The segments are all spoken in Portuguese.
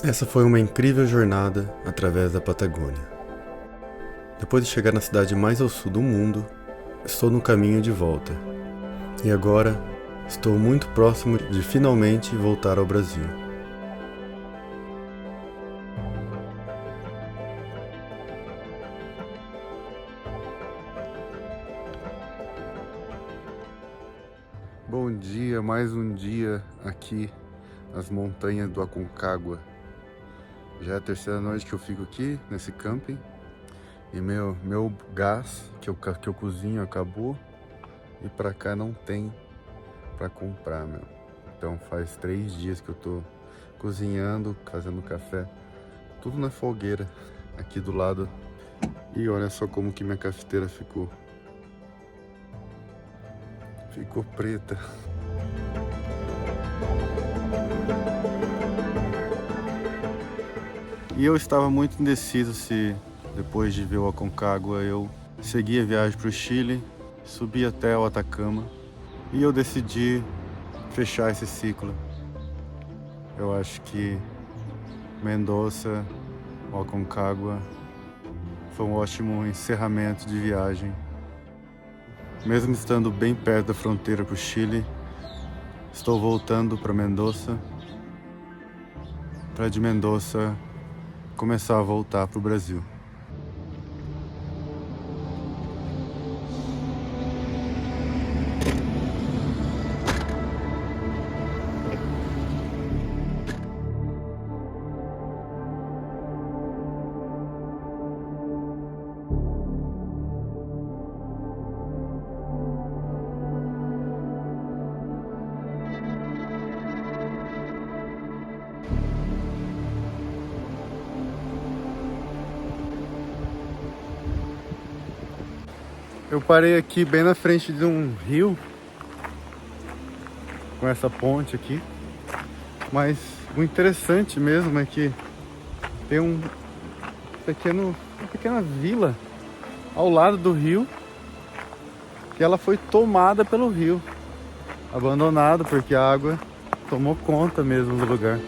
Essa foi uma incrível jornada através da Patagônia. Depois de chegar na cidade mais ao sul do mundo, estou no caminho de volta. E agora, estou muito próximo de finalmente voltar ao Brasil. Bom dia, mais um dia aqui nas montanhas do Aconcagua. Já é a terceira noite que eu fico aqui nesse camping e meu gás que eu cozinho acabou e pra cá não tem pra comprar, meu. Então faz 3 dias que eu tô cozinhando, fazendo café, tudo na fogueira aqui do lado. E olha só como que minha cafeteira ficou preta. E eu estava muito indeciso se, depois de ver o Aconcagua, eu seguia a viagem para o Chile, subia até o Atacama, e eu decidi fechar esse ciclo. Eu acho que Mendoza, o Aconcagua, foi um ótimo encerramento de viagem. Mesmo estando bem perto da fronteira para o Chile, estou voltando para Mendoza, para de Mendoza começar a voltar para o Brasil. Eu parei aqui bem na frente de um rio, com essa ponte aqui, mas o interessante mesmo é que tem uma pequena vila ao lado do rio, que ela foi tomada pelo rio, abandonada porque a água tomou conta mesmo do lugar.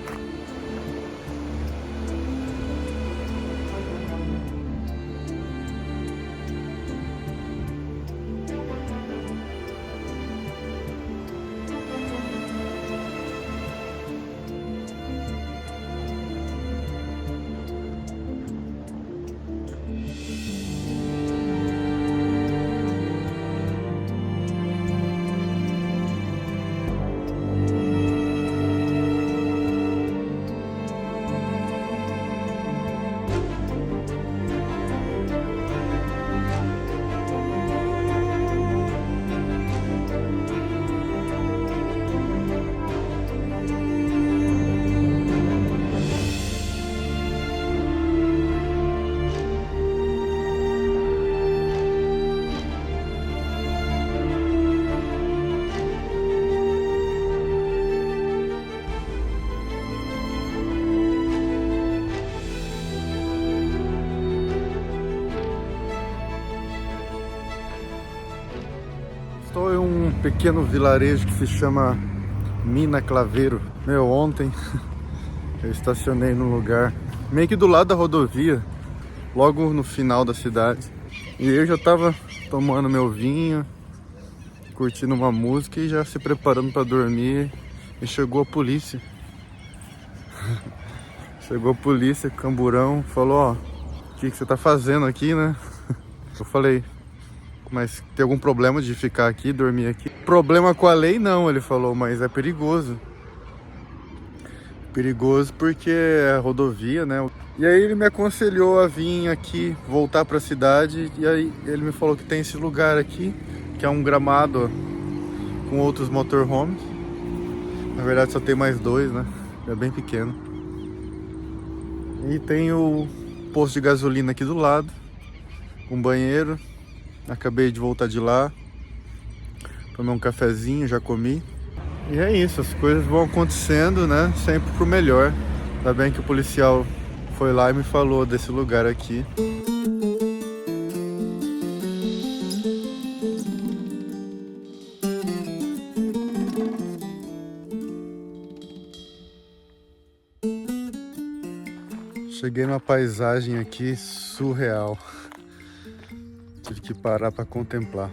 Estou em um pequeno vilarejo que se chama Mina Claveiro. Ontem eu estacionei num lugar meio que do lado da rodovia, logo no final da cidade. E eu já tava tomando meu vinho, curtindo uma música e já se preparando para dormir. E chegou a polícia. Chegou a polícia, camburão, falou: ó, o que você tá fazendo aqui, né? Eu falei: mas tem algum problema de ficar aqui, dormir aqui? Problema com a lei não, ele falou, mas é perigoso. Perigoso porque é rodovia, né? E aí ele me aconselhou a vir aqui, voltar para a cidade. E aí ele me falou que tem esse lugar aqui, que é um gramado com outros motorhomes. Na verdade só tem mais 2, né? É bem pequeno. E tem o posto de gasolina aqui do lado, com banheiro. Acabei de voltar de lá, tomei um cafezinho, já comi. E é isso, as coisas vão acontecendo, né? Sempre pro melhor. Ainda bem que o policial foi lá e me falou desse lugar aqui. Cheguei numa paisagem aqui surreal. Tive que parar para contemplar.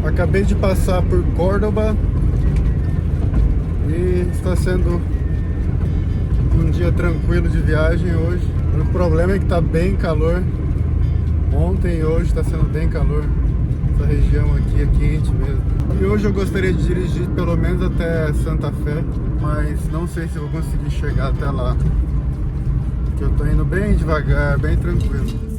Acabei de passar por Córdoba e está sendo um dia tranquilo de viagem hoje. O problema é que está bem calor. Ontem e hoje está sendo bem calor. Essa região aqui é quente mesmo. E hoje eu gostaria de dirigir pelo menos até Santa Fé, mas não sei se eu vou conseguir chegar até lá. Porque eu estou indo bem devagar, bem tranquilo.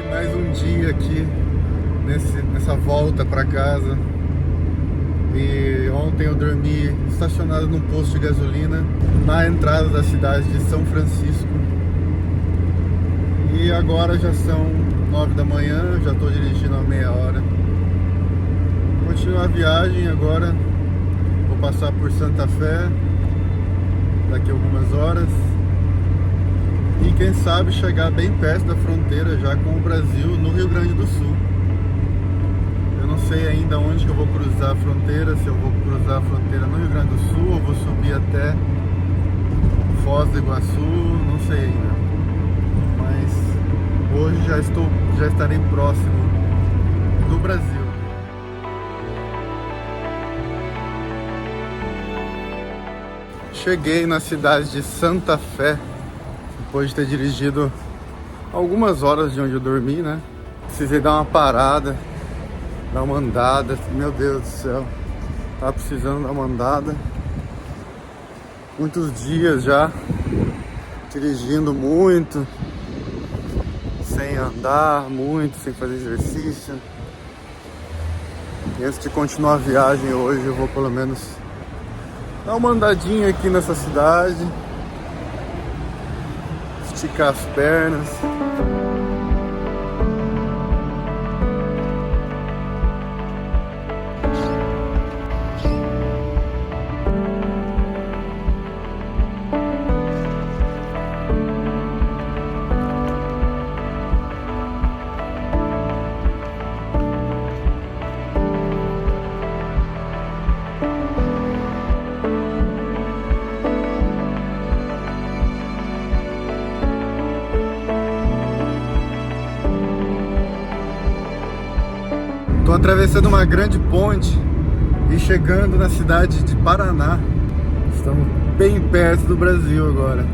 Mais um dia aqui nessa volta para casa. E ontem eu dormi estacionado num posto de gasolina na entrada da cidade de São Francisco. E agora já são 9 da manhã, já estou dirigindo há meia hora. Vou continuar a viagem agora. Vou passar por Santa Fé daqui a algumas horas. E quem sabe chegar bem perto da fronteira já com o Brasil, no Rio Grande do Sul. Eu não sei ainda onde que eu vou cruzar a fronteira, se eu vou cruzar a fronteira no Rio Grande do Sul ou vou subir até Foz do Iguaçu, não sei ainda. Mas hoje já estarei próximo do Brasil. Cheguei na cidade de Santa Fé. Depois de ter dirigido algumas horas de onde eu dormi, né? Precisei dar uma parada, dar uma andada. Meu Deus do céu, tava precisando dar uma andada. Muitos dias já dirigindo muito, sem andar muito, sem fazer exercício. E antes de continuar a viagem hoje, eu vou pelo menos dar uma andadinha aqui nessa cidade. Esticar as pernas. Estou atravessando uma grande ponte e chegando na cidade de Paraná. Estamos bem perto do Brasil agora.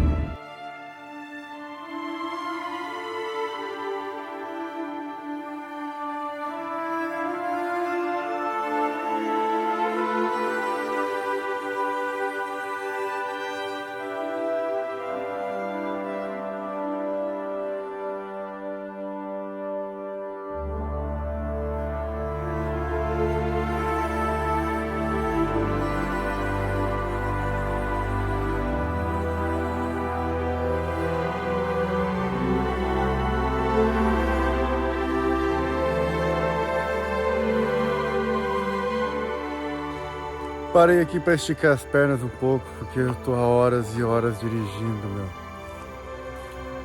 Parei aqui para esticar as pernas um pouco, porque eu tô há horas e horas dirigindo, meu.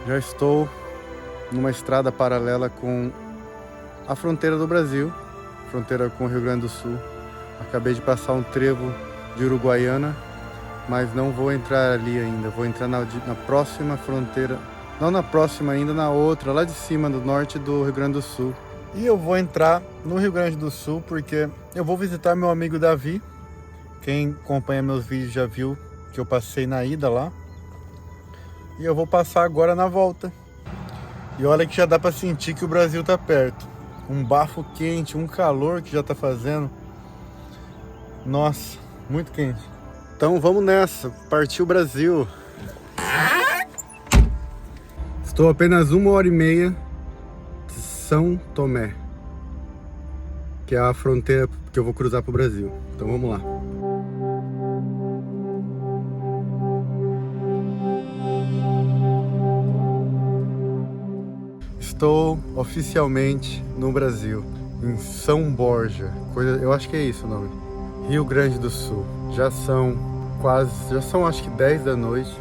Já estou numa estrada paralela com a fronteira do Brasil, fronteira com o Rio Grande do Sul. Acabei de passar um trevo de Uruguaiana, mas não vou entrar ali ainda. Vou entrar na próxima fronteira, não na próxima ainda, na outra, lá de cima, do norte do Rio Grande do Sul. E eu vou entrar no Rio Grande do Sul porque eu vou visitar meu amigo Davi. Quem acompanha meus vídeos já viu que eu passei na ida lá. E eu vou passar agora na volta. E olha que já dá para sentir que o Brasil tá perto. Um bafo quente, um calor que já tá fazendo. Nossa, muito quente. Então vamos nessa, partiu Brasil. Estou apenas 1h30 de São Tomé, que é a fronteira que eu vou cruzar para o Brasil. Então vamos lá. Estou oficialmente no Brasil, em São Borja. Eu acho que é isso o nome. Rio Grande do Sul. Já são acho que 10 da noite.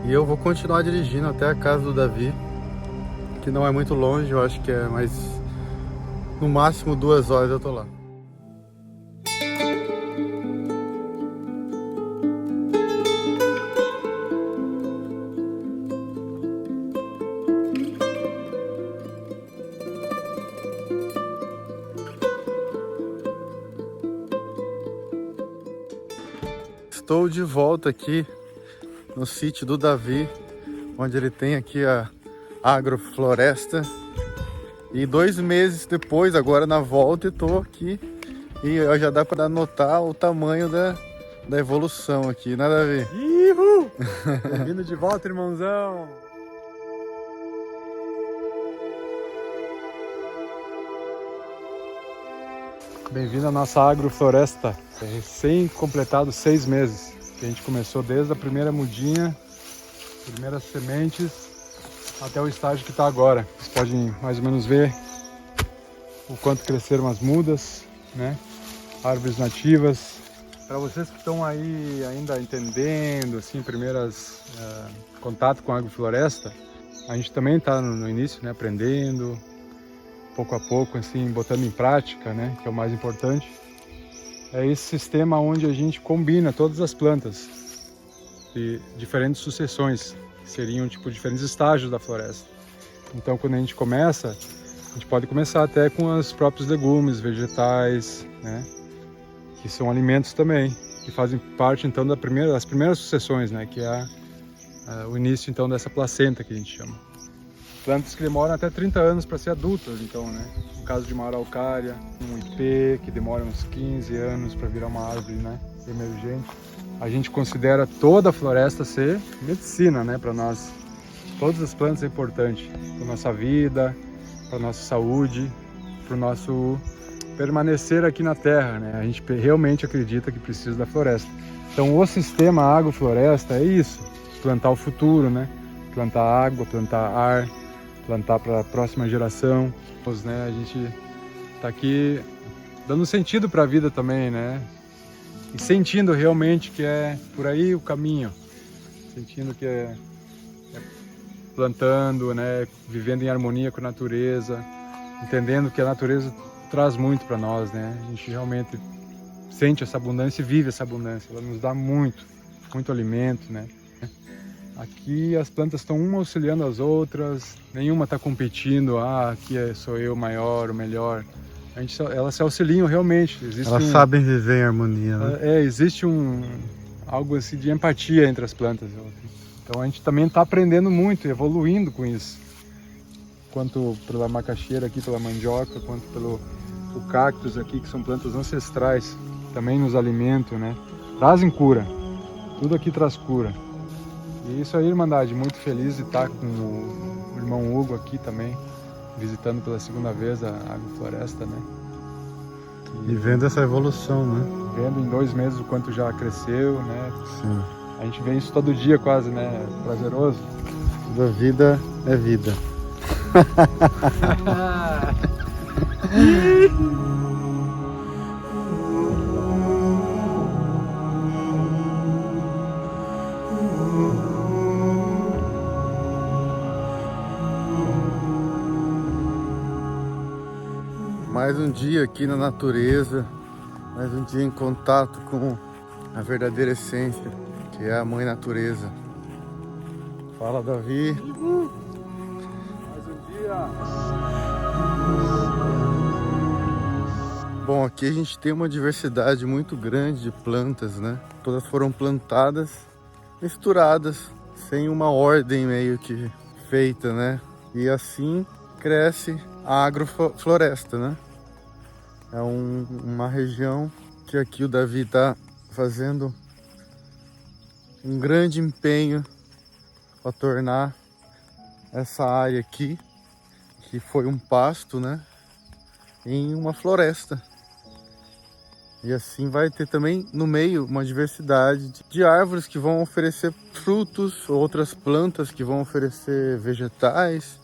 E eu vou continuar dirigindo até a casa do Davi, que não é muito longe, eu acho que é mais, no máximo 2 horas eu tô lá. Estou de volta aqui no sítio do Davi, onde ele tem aqui a agrofloresta. E 2 meses depois, agora na volta, eu tô aqui e já dá para notar o tamanho da evolução aqui, né, Davi? Ihu! Bem-vindo de volta, irmãozão! Bem-vindo à nossa agrofloresta. É recém-completado 6 meses. Que a gente começou desde a primeira mudinha, primeiras sementes, até o estágio que está agora. Vocês podem mais ou menos ver o quanto cresceram as mudas, né? Árvores nativas. Para vocês que estão aí ainda entendendo, assim, primeiras contato com a agrofloresta, a gente também está no início, né? Aprendendo, pouco a pouco, assim, botando em prática, né? Que é o mais importante. É esse sistema onde a gente combina todas as plantas de diferentes sucessões, que seriam tipo diferentes estágios da floresta. Então, quando a gente começa, a gente pode começar até com os próprios legumes, vegetais, né? Que são alimentos também, que fazem parte então das primeiras sucessões, né? Que é o início então dessa placenta que a gente chama. Plantas que demoram até 30 anos para ser adultas, então, né? No caso de uma araucária, um ipê, que demora uns 15 anos para virar uma árvore, né? Emergente. A gente considera toda a floresta ser medicina, né? Para nós. Todas as plantas é importante para nossa vida, para nossa saúde, para o nosso permanecer aqui na Terra, né? A gente realmente acredita que precisa da floresta. Então, o sistema agrofloresta é isso: plantar o futuro, né? Plantar água, plantar ar, plantar para a próxima geração, né? A gente está aqui dando sentido para a vida também, né? E sentindo realmente que é por aí o caminho, sentindo que é plantando, né? Vivendo em harmonia com a natureza, entendendo que a natureza traz muito para nós, né? A gente realmente sente essa abundância e vive essa abundância. Ela nos dá muito alimento, né? Aqui as plantas estão uma auxiliando as outras, nenhuma está competindo, aqui sou eu maior, o melhor. Elas se auxiliam realmente. Elas sabem viver em harmonia, né? Existe algo assim de empatia entre as plantas. Então a gente também está aprendendo muito, evoluindo com isso. Quanto pela macaxeira aqui, pela mandioca, quanto pelo cactus aqui, que são plantas ancestrais, também nos alimentam, né? Trazem cura, tudo aqui traz cura. E isso aí, Irmandade, muito feliz de estar com o irmão Hugo aqui também, visitando pela 2ª vez a agrofloresta, né? E vendo essa evolução, né? Vendo em 2 meses o quanto já cresceu, né? Sim. A gente vê isso todo dia quase, né? Prazeroso. Toda vida é vida. Mais um dia aqui na natureza, mais um dia em contato com a verdadeira essência, que é a Mãe Natureza. Fala, Davi. Mais um dia. Bom, aqui a gente tem uma diversidade muito grande de plantas, né? Todas foram plantadas, misturadas, sem uma ordem meio que feita, né? E assim cresce a agrofloresta, né? É uma região que aqui o Davi está fazendo um grande empenho para tornar essa área aqui, que foi um pasto, né, em uma floresta. E assim vai ter também no meio uma diversidade de árvores que vão oferecer frutos, outras plantas que vão oferecer vegetais.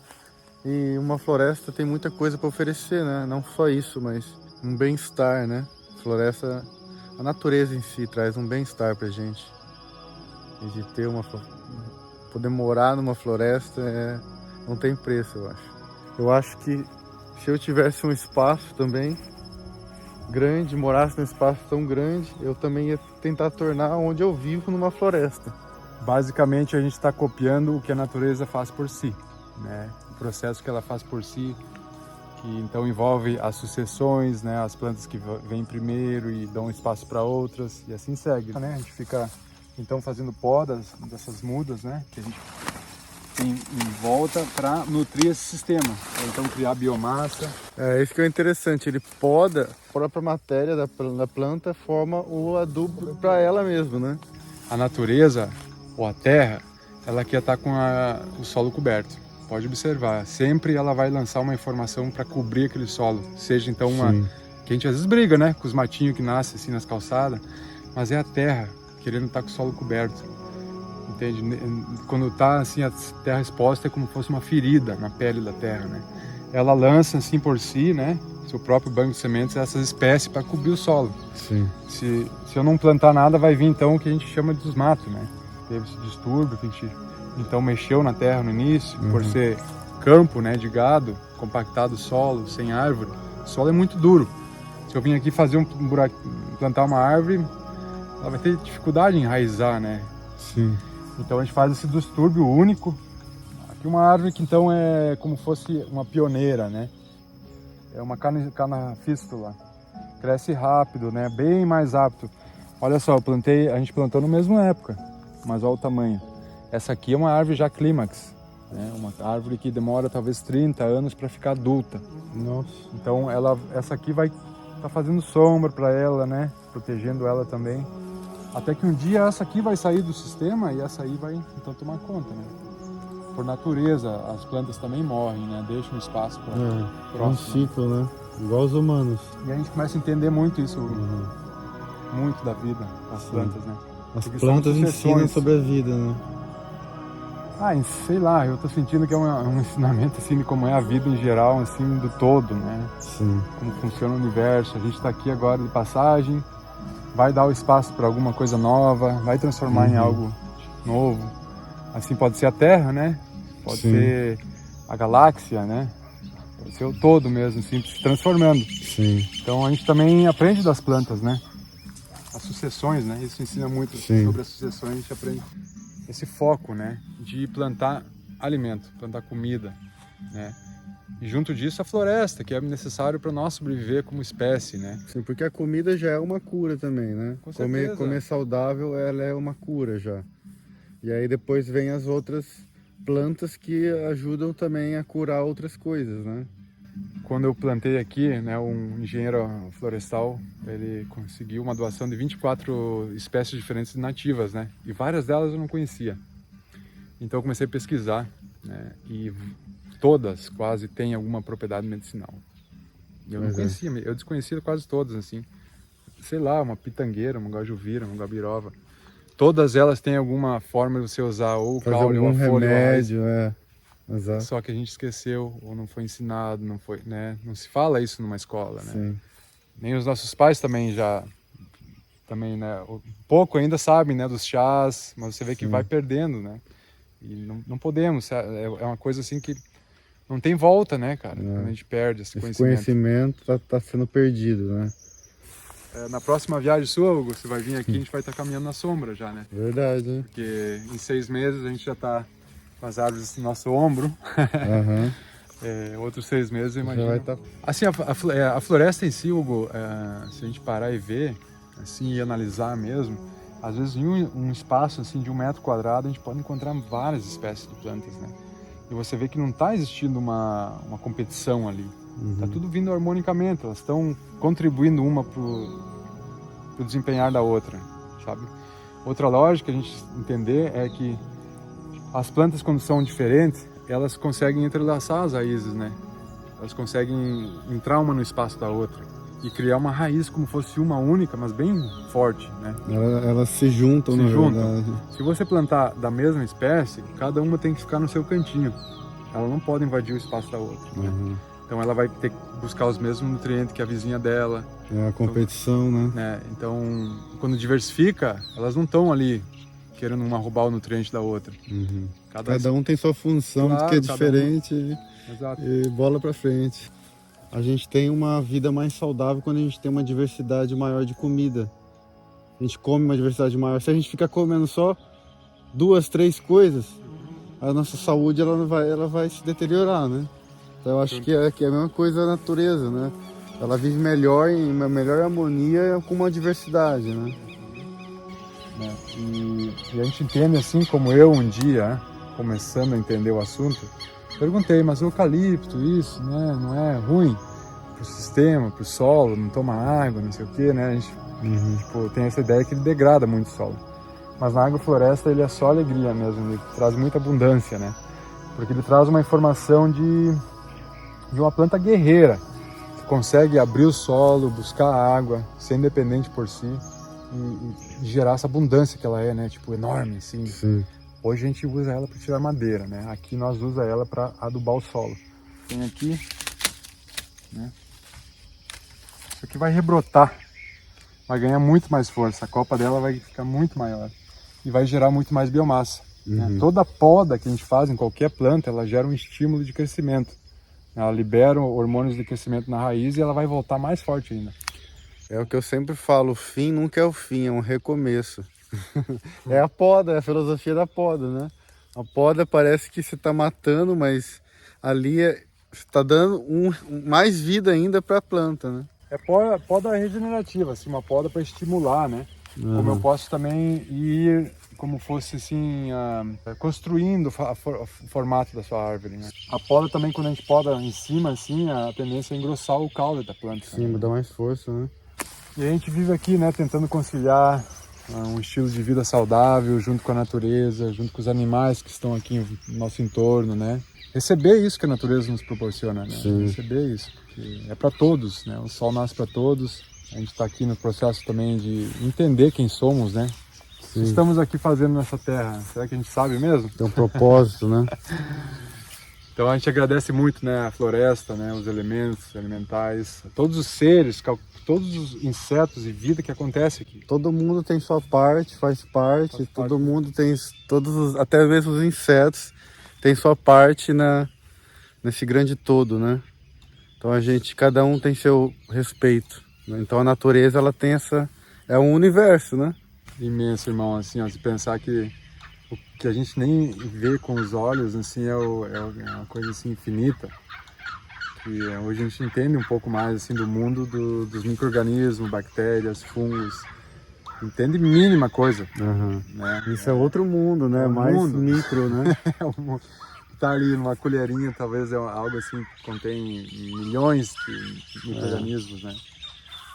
E uma floresta tem muita coisa para oferecer, né? Não só isso, mas um bem-estar, né? Floresta, a natureza em si traz um bem-estar pra gente. E de ter poder morar numa floresta não tem preço, eu acho. Eu acho que se eu tivesse um espaço também grande, morasse num espaço tão grande, eu também ia tentar tornar onde eu vivo numa floresta. Basicamente a gente está copiando o que a natureza faz por si, né? O processo que ela faz por si, que então envolve as sucessões, né? As plantas que vêm primeiro e dão espaço para outras e assim segue, né? A gente fica então fazendo podas dessas mudas, né? Que a gente tem em volta para nutrir esse sistema, então criar biomassa. É isso que é interessante, ele poda a própria matéria da planta, forma o adubo para ela mesmo, né? A natureza, ou a terra, ela quer estar com o solo coberto. Pode observar, sempre ela vai lançar uma informação para cobrir aquele solo, seja então que a gente às vezes briga, né, com os matinhos que nascem assim nas calçadas, mas é a terra querendo estar com o solo coberto. Entende? Quando está assim a terra exposta é como se fosse uma ferida na pele da terra, né? Ela lança assim por si, né, seu próprio banco de sementes, essas espécies para cobrir o solo. Sim. Se eu não plantar nada, vai vir então o que a gente chama de desmato, né? Teve esse distúrbio que a gente então mexeu na terra no início, por ser campo, né, de gado, compactado o solo, sem árvore. O solo é muito duro. Se eu vim aqui fazer um buraco, plantar uma árvore, ela vai ter dificuldade em enraizar, né? Sim. Então a gente faz esse distúrbio único. Aqui uma árvore que então é como fosse uma pioneira, né? É uma canafístula. Cresce rápido, né? Bem mais rápido. Olha só, a gente plantou na mesma época, mas olha o tamanho. Essa aqui é uma árvore já clímax, né? Uma árvore que demora talvez 30 anos para ficar adulta. Nossa. Então essa aqui vai estar fazendo sombra para ela, né? Protegendo ela também. Até que um dia essa aqui vai sair do sistema e essa aí vai então tomar conta, né? Por natureza, as plantas também morrem, né? Deixam um espaço para É um ciclo, né? Igual os humanos. E a gente começa a entender muito isso, muito da vida, as plantas, né? As Porque plantas são ensinam sucessões. sobre a vida, né? Sei lá, eu tô sentindo que é um ensinamento assim de como é a vida em geral, assim, do todo, né? Sim. Como funciona o universo. A gente tá aqui agora de passagem, vai dar o espaço para alguma coisa nova, vai transformar em algo novo. Assim pode ser a Terra, né? Pode ser a galáxia, né? Pode ser o todo mesmo, assim, se transformando. Sim. Então a gente também aprende das plantas, né? As sucessões, né? Isso ensina muito sobre as sucessões, a gente aprende esse foco, né? De plantar alimento, plantar comida, né? E junto disso a floresta, que é necessário para nós sobreviver como espécie, né? Sim, porque a comida já é uma cura também, né? Com certeza. Comer saudável, ela é uma cura já. E aí depois vem as outras plantas que ajudam também a curar outras coisas, né? Quando eu plantei aqui, né, um engenheiro florestal, ele conseguiu uma doação de 24 espécies diferentes nativas, né? E várias delas eu não conhecia. Então eu comecei a pesquisar, né? E todas quase têm alguma propriedade medicinal. Eu não conhecia, eu desconhecia quase todas, assim. Sei lá, uma pitangueira, uma gajuvira, uma gabirova. Todas elas têm alguma forma de você usar ou o caule ou a folha. Remédio, exato. Só que a gente esqueceu, ou não foi ensinado, não foi, né? Não se fala isso numa escola, né? Sim. Nem os nossos pais também né? Pouco ainda sabem, né? Dos chás, mas você vê que vai perdendo, né? E não podemos, é uma coisa assim que não tem volta, né, cara? Quando a gente perde esse conhecimento tá sendo perdido, né? Na próxima viagem sua, Hugo, você vai vir aqui, a gente vai estar caminhando na sombra já, né? Verdade, né? Porque em 6 meses a gente já está com as árvores no nosso ombro. Outros 6 meses, eu imagino. Já vai Assim, a floresta em si, Hugo, se a gente parar e ver, assim, e analisar mesmo, às vezes em um espaço assim, de 1 metro quadrado, a gente pode encontrar várias espécies de plantas, né? e você vê que não está existindo uma competição ali. Está tudo vindo harmonicamente, elas estão contribuindo uma para o desempenhar da outra, sabe? Outra lógica a gente entender é que as plantas, quando são diferentes, elas conseguem entrelaçar as raízes, né? Elas conseguem entrar uma no espaço da outra e criar uma raiz como fosse uma única, mas bem forte, né? Elas se juntam, na verdade. Se você plantar da mesma espécie, cada uma tem que ficar no seu cantinho. Ela não pode invadir o espaço da outra, né? Então ela vai ter que buscar os mesmos nutrientes que a vizinha dela. É a competição, né? Então, quando diversifica, elas não estão ali querendo uma roubar o nutriente da outra. Cada um tem sua função, claro, que é diferente. Exato. E bola pra frente. A gente tem uma vida mais saudável quando a gente tem uma diversidade maior de comida. A gente come uma diversidade maior. Se a gente ficar comendo só 2, 3 coisas, a nossa saúde ela vai se deteriorar, né? Então eu acho que é a mesma coisa da natureza, né? Ela vive melhor, em uma melhor harmonia com uma diversidade, né? E a gente entende assim, como eu um dia, começando a entender o assunto, perguntei, mas o eucalipto, isso, né, não é ruim pro sistema, pro solo, não toma água, não sei o que, né? A gente tipo, tem essa ideia que ele degrada muito o solo. Mas na agrofloresta ele é só alegria mesmo, ele traz muita abundância, né? Porque ele traz uma informação de uma planta guerreira, que consegue abrir o solo, buscar água, ser independente por si e gerar essa abundância que ela é, né? Tipo, enorme, assim. Sim. Hoje a gente usa ela para tirar madeira, né? Aqui nós usamos ela para adubar o solo. Tem aqui, né? Isso aqui vai rebrotar, vai ganhar muito mais força, a copa dela vai ficar muito maior e vai gerar muito mais biomassa. Né? Toda poda que a gente faz em qualquer planta, ela gera um estímulo de crescimento. Ela libera hormônios de crescimento na raiz e ela vai voltar mais forte ainda. É o que eu sempre falo, o fim nunca é o fim, é um recomeço. É a poda, é a filosofia da poda, né? A poda parece que você está matando, mas ali você está dando mais vida ainda para a planta, né? É poda regenerativa, assim, uma poda para estimular, né? Como eu posso também ir, como fosse assim, construindo o formato da sua árvore, né? A poda também, quando a gente poda em cima, assim, a tendência é engrossar o caule da planta. Sim, dá mais força, né? E a gente vive aqui, né, tentando conciliar um estilo de vida saudável junto com a natureza, junto com os animais que estão aqui no nosso entorno, né? Receber isso que a natureza nos proporciona, né? Sim. Receber isso, porque é para todos, né? O sol nasce para todos. A gente está aqui no processo também de entender quem somos, né? O que estamos aqui fazendo nessa terra? Será que a gente sabe mesmo? Tem um propósito, né? Então a gente agradece muito, né, a floresta, né, os elementos elementais, todos os seres, todos os insetos e vida que acontece aqui. Todo mundo tem sua parte, faz parte. Todo mundo tem, até mesmo os insetos, tem sua parte nesse grande todo, né? Então cada um tem seu respeito, né? Então a natureza, ela tem é um universo, né? Imenso, irmão, assim, ó, se pensar que o que a gente nem vê com os olhos, assim, é uma coisa assim infinita. E hoje a gente entende um pouco mais assim do mundo dos micro-organismos, bactérias, fungos. Entende mínima coisa. Né? Isso é outro mundo, né? Mais micro, né? Tá ali numa colherinha, talvez é algo assim que contém milhões de micro-organismos, né?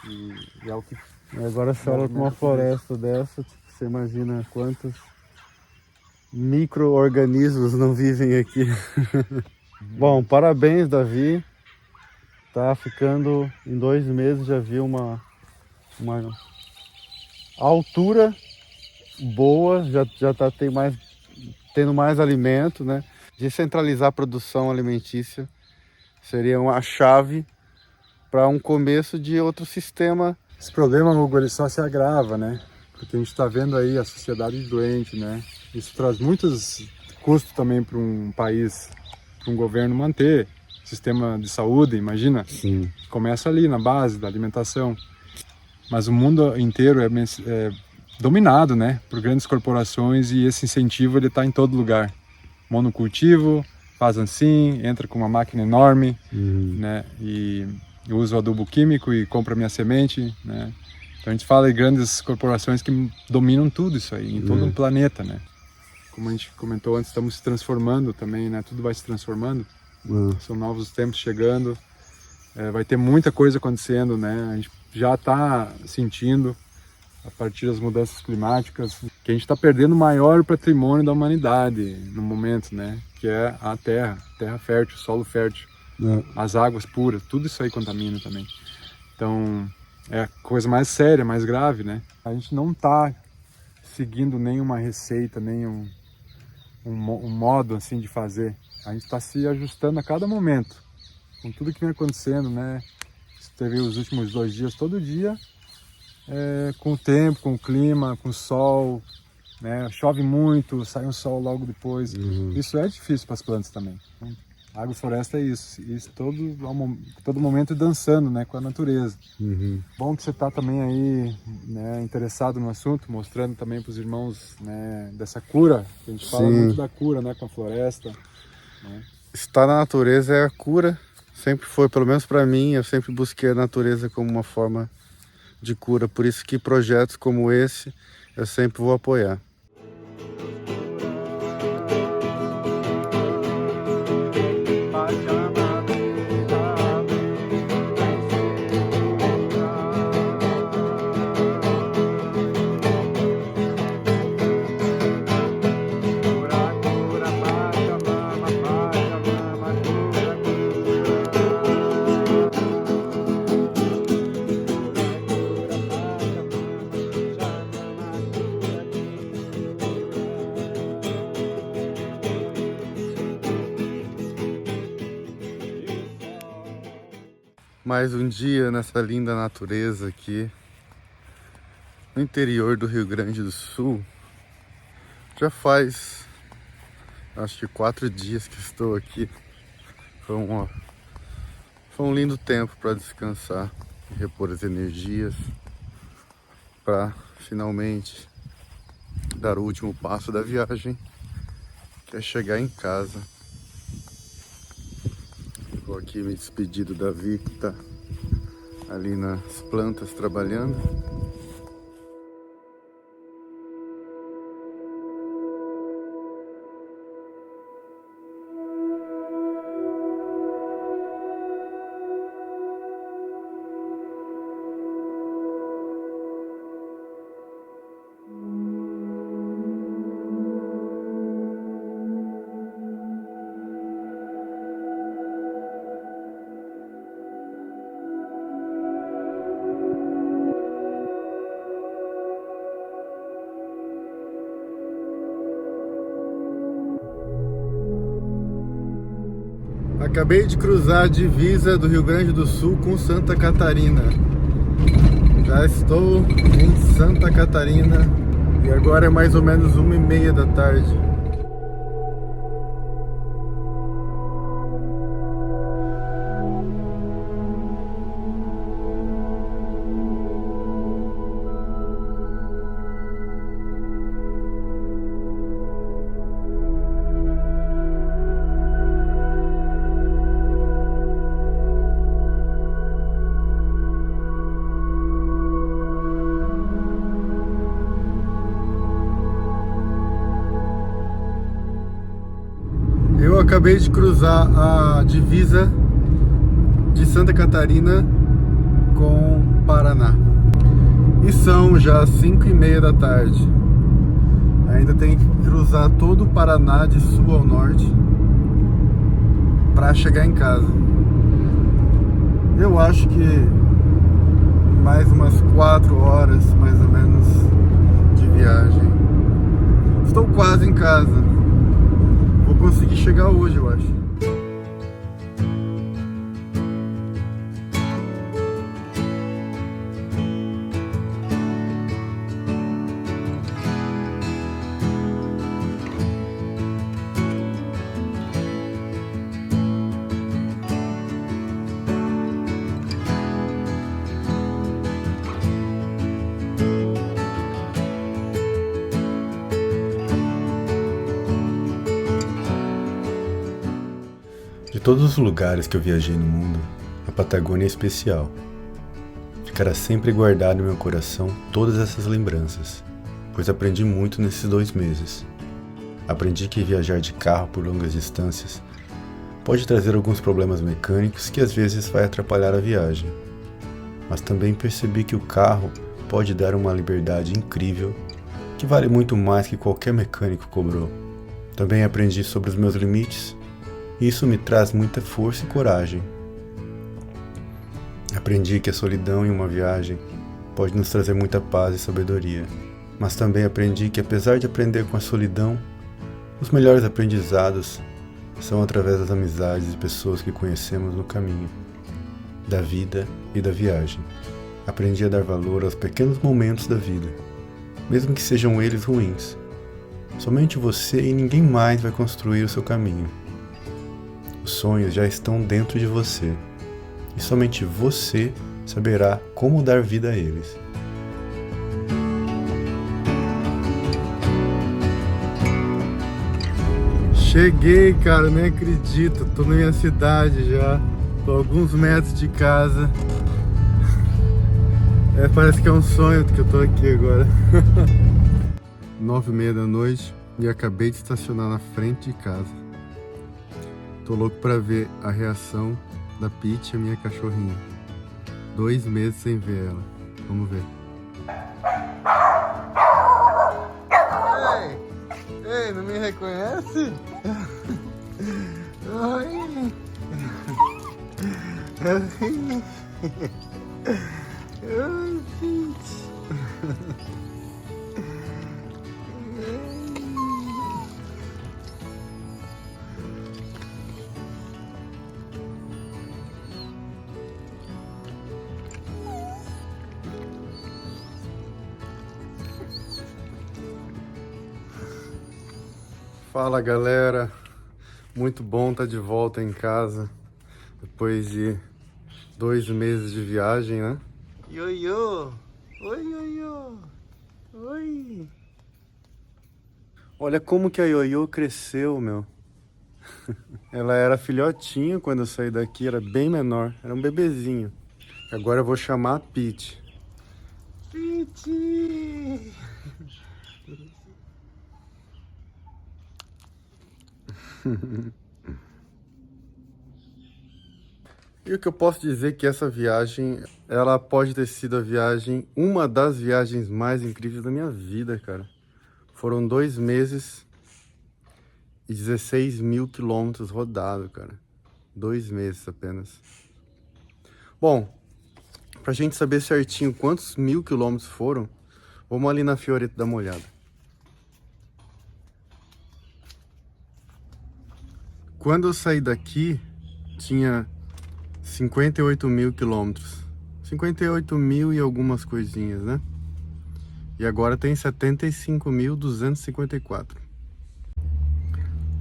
E é o que... Agora você olha para uma floresta dessa, tipo, você imagina quantos micro-organismos não vivem aqui. Bom, parabéns, Davi. Tá ficando, em 2 meses já vi uma altura boa, já tá tendo mais alimento, né? Descentralizar a produção alimentícia seria uma chave para um começo de outro sistema. Esse problema, Hugo, ele só se agrava, né? Porque a gente está vendo aí a sociedade doente, né? Isso traz muitos custos também para um país, para um governo manter sistema de saúde, imagina? Sim. Começa ali na base da alimentação. Mas o mundo inteiro é dominado, né, por grandes corporações e esse incentivo ele está em todo lugar. Monocultivo, faz assim, entra com uma máquina enorme, né, e eu uso adubo químico e compra minha semente, né. Então a gente fala de grandes corporações que dominam tudo isso aí, em todo o planeta, né. como a gente comentou antes, estamos se transformando também, né? Tudo vai se transformando. São novos tempos chegando. Vai ter muita coisa acontecendo, né? A gente já está sentindo, a partir das mudanças climáticas, que a gente está perdendo o maior patrimônio da humanidade no momento, né? Que é a terra fértil, solo fértil, as águas puras, tudo isso aí contamina também. Então, é a coisa mais séria, mais grave, né? A gente não está seguindo nenhuma receita, nenhum modo assim de fazer. A gente está se ajustando a cada momento, com tudo que vem acontecendo, né? Teve os últimos 2 dias, todo dia, com o tempo, com o clima, com o sol, né? Chove muito, sai um sol logo depois. Isso é difícil para as plantas também. Agrofloresta é isso todo momento dançando, né, com a natureza. Bom que você está também aí, né, interessado no assunto, mostrando também para os irmãos, né, dessa cura. A gente fala muito da cura, né, com a floresta. Né? Estar na natureza é a cura, sempre foi, pelo menos para mim, eu sempre busquei a natureza como uma forma de cura, por isso que projetos como esse eu sempre vou apoiar. Mais um dia nessa linda natureza aqui no interior do Rio Grande do Sul. Já faz acho que 4 dias que estou aqui. Foi um lindo tempo para descansar e repor as energias para finalmente dar o último passo da viagem, que é chegar em casa. Vou aqui me despedir do Davi, que tá ali nas plantas trabalhando. Acabei de cruzar a divisa do Rio Grande do Sul com Santa Catarina. Já estou em Santa Catarina e agora é mais ou menos 1h30 da tarde. Eu acabei de cruzar a divisa de Santa Catarina com Paraná. E são já 5h30 da tarde. Ainda tem que cruzar todo o Paraná de sul ao norte para chegar em casa. Eu acho que mais umas 4 horas, mais ou menos, de viagem. Estou quase em casa. Vou conseguir chegar hoje, eu acho. De todos os lugares que eu viajei no mundo, a Patagônia é especial. Ficará sempre guardado em meu coração todas essas lembranças, pois aprendi muito nesses 2 meses. Aprendi que viajar de carro por longas distâncias pode trazer alguns problemas mecânicos que às vezes vai atrapalhar a viagem. Mas também percebi que o carro pode dar uma liberdade incrível que vale muito mais que qualquer mecânico cobrou. Também aprendi sobre os meus limites e isso me traz muita força e coragem. Aprendi que a solidão em uma viagem pode nos trazer muita paz e sabedoria. Mas também aprendi que apesar de aprender com a solidão, os melhores aprendizados são através das amizades e pessoas que conhecemos no caminho, da vida e da viagem. Aprendi a dar valor aos pequenos momentos da vida, mesmo que sejam eles ruins. Somente você e ninguém mais vai construir o seu caminho. Os sonhos já estão dentro de você, e somente você saberá como dar vida a eles. Cheguei, cara, nem acredito. Tô na minha cidade já. Tô a alguns metros de casa. Parece que é um sonho que eu tô aqui agora. 9h30 da noite e acabei de estacionar na frente de casa. Tô louco pra ver a reação da Peach, a minha cachorrinha. 2 meses sem ver ela. Vamos ver. Ei, não me reconhece? Oi. Oi, Peach. Fala, galera, muito bom estar de volta em casa depois de 2 meses de viagem, né? Ioiô! Oi, ioiô! Oi! Olha como que a Ioiô cresceu, meu. Ela era filhotinho quando eu saí daqui, era bem menor, era um bebezinho. Agora eu vou chamar a Peach. Peach! E o que eu posso dizer que essa viagem, ela pode ter sido uma das viagens mais incríveis da minha vida, cara. Foram 2 meses e 16 mil quilômetros rodados, cara. 2 meses apenas. Bom, pra gente saber certinho quantos 1000 quilômetros foram, vamos ali na Fiorito dar uma olhada. Quando eu saí daqui, tinha 58 mil quilômetros. 58 mil e algumas coisinhas, né? E agora tem 75.254.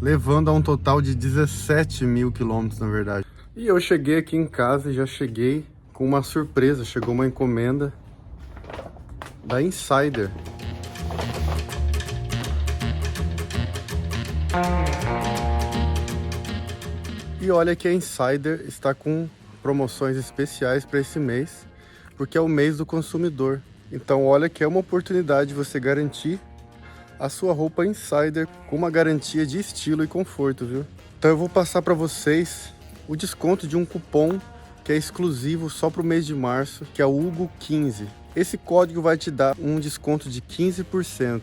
Levando a um total de 17 mil quilômetros, na verdade. E eu cheguei aqui em casa e já cheguei com uma surpresa. Chegou uma encomenda da Insider. E olha que a Insider está com promoções especiais para esse mês, porque é o mês do consumidor. Então olha que é uma oportunidade de você garantir a sua roupa Insider com uma garantia de estilo e conforto, viu? Então eu vou passar para vocês o desconto de um cupom que é exclusivo só para o mês de março, que é o Hugo15. Esse código vai te dar um desconto de 15%.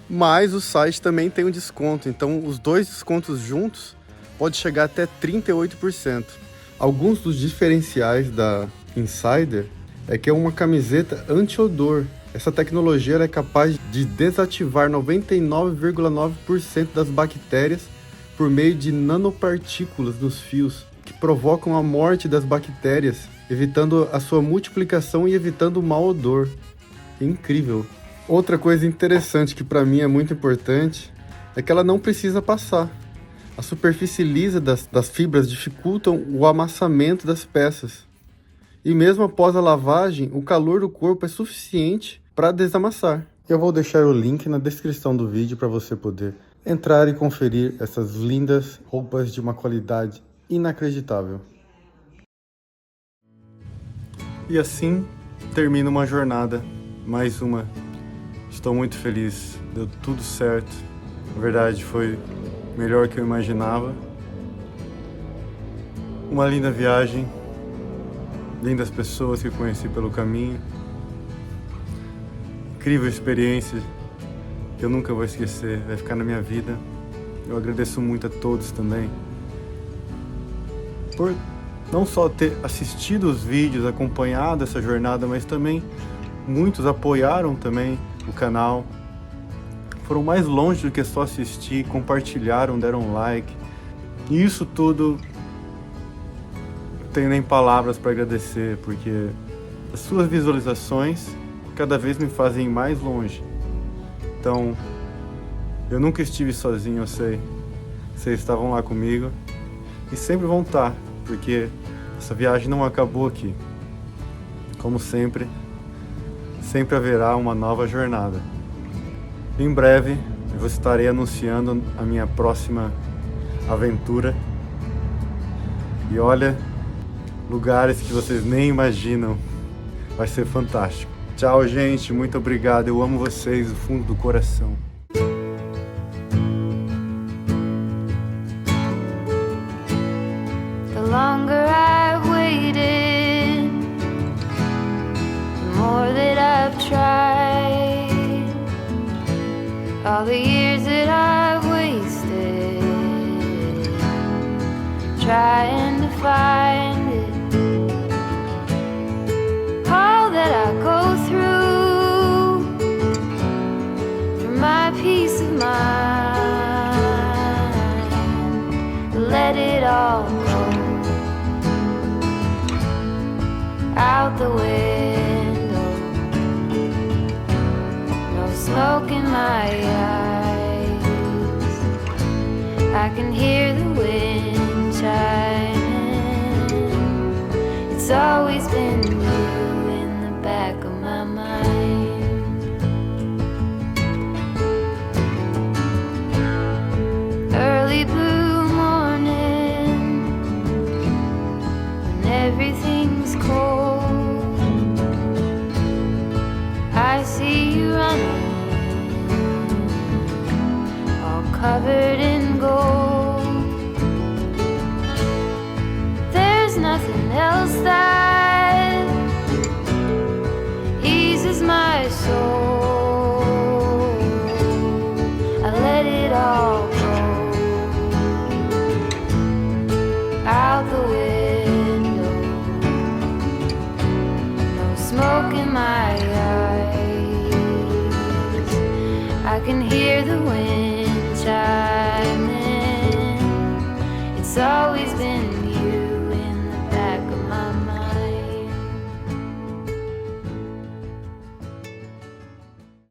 Mas o site também tem um desconto, então os dois descontos juntos pode chegar até 38%. Alguns dos diferenciais da Insider é que é uma camiseta anti-odor. Essa tecnologia é capaz de desativar 99,9% das bactérias por meio de nanopartículas nos fios, que provocam a morte das bactérias, evitando a sua multiplicação e evitando o mau odor. É incrível. Outra coisa interessante que para mim é muito importante é que ela não precisa passar. A superfície lisa das fibras dificultam o amassamento das peças. E mesmo após a lavagem, o calor do corpo é suficiente para desamassar. Eu vou deixar o link na descrição do vídeo para você poder entrar e conferir essas lindas roupas de uma qualidade inacreditável. E assim termina uma jornada, mais uma. Estou muito feliz, deu tudo certo. Na verdade, foi melhor que eu imaginava. Uma linda viagem, lindas pessoas que eu conheci pelo caminho. Incrível experiência que eu nunca vou esquecer, vai ficar na minha vida. Eu agradeço muito a todos também por não só ter assistido os vídeos, acompanhado essa jornada, mas também muitos apoiaram também o canal. Foram mais longe do que só assistir, compartilharam, deram like. E isso tudo não tenho nem palavras para agradecer, porque as suas visualizações cada vez me fazem mais longe. Então, eu nunca estive sozinho, eu sei. Vocês estavam lá comigo e sempre vão estar, porque essa viagem não acabou aqui. Como sempre, sempre haverá uma nova jornada. Em breve, eu estarei anunciando a minha próxima aventura. E olha, lugares que vocês nem imaginam. Vai ser fantástico. Tchau, gente. Muito obrigado. Eu amo vocês do fundo do coração. The longer I've waited, the more that I've tried. All the years that I've wasted trying to find it. All that I go through for my peace of mind. Let it all go out the window. No smoke in my eyes. I can hear the wind chiming. It's always been you in the back of my mind. Early blue morning, when everything's cold, I see you running, all covered in gold. There's nothing else that eases my soul. I let it all go out the window. No smoke in my eyes. I can hear the wind